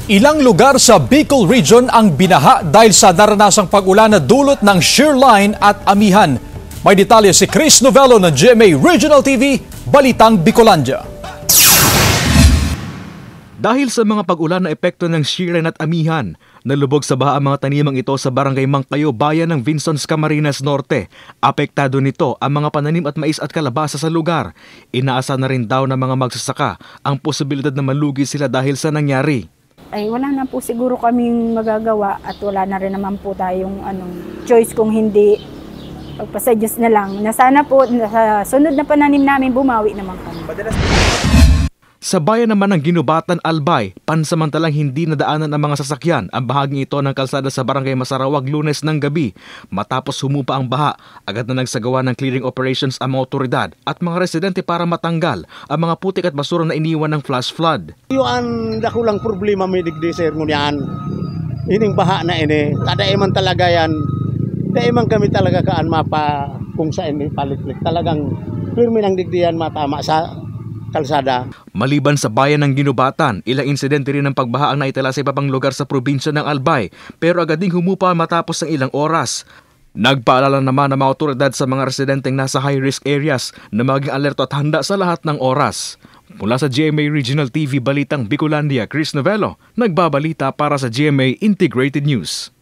Ilang lugar sa Bicol Region ang binaha dahil sa naranasang pag-ulan na dulot ng shear line at amihan. May detalye si Chris Novello ng GMA Regional TV, Balitang Bicolandia. Dahil sa mga pag-ulan na epekto ng shear line at amihan, nalubog sa baha ang mga tanimang ito sa Barangay Mangkayo, bayan ng Vinsons, Camarines Norte. Apektado nito ang mga pananim at mais at kalabasa sa lugar. Inaasa na rin daw ng mga magsasaka ang posibilidad na malugi sila dahil sa nangyari. Ay wala na po siguro kaming magagawa at wala na rin naman po tayong choice kung hindi pagpasa Diyos na lang. Na sana po sa sunod na pananim namin bumawi naman kami. Sa bayan naman ng Ginubatan, Albay, pansamantalang hindi nadaanan ang mga sasakyan ang bahaging ito ng kalsada sa Barangay Masarawag Lunes ng gabi. Matapos humupa ang baha, agad na nagsagawa ng clearing operations ang mga otoridad at mga residente para matanggal ang mga putik at basura na iniwan ng flash flood. Yung dakulang problema may digdi sir ngunyan. Ining baha na ini, kadaiman talaga yan. Daiman kami talaga kaan mapa kung saan paliklik. Talagang firme ng digdiyan matama sa kalsada. Maliban sa bayan ng Ginubatan, ilang insidente rin ng pagbaha ang naitala sa iba pang lugar sa probinsya ng Albay, pero agad ding humupa matapos ng ilang oras. Nagpaalala naman ang mga otoridad sa mga residenteng nasa high-risk areas na maging alerto at handa sa lahat ng oras. Mula sa GMA Regional TV Balitang Bicolandia, Chris Novello, nagbabalita para sa GMA Integrated News.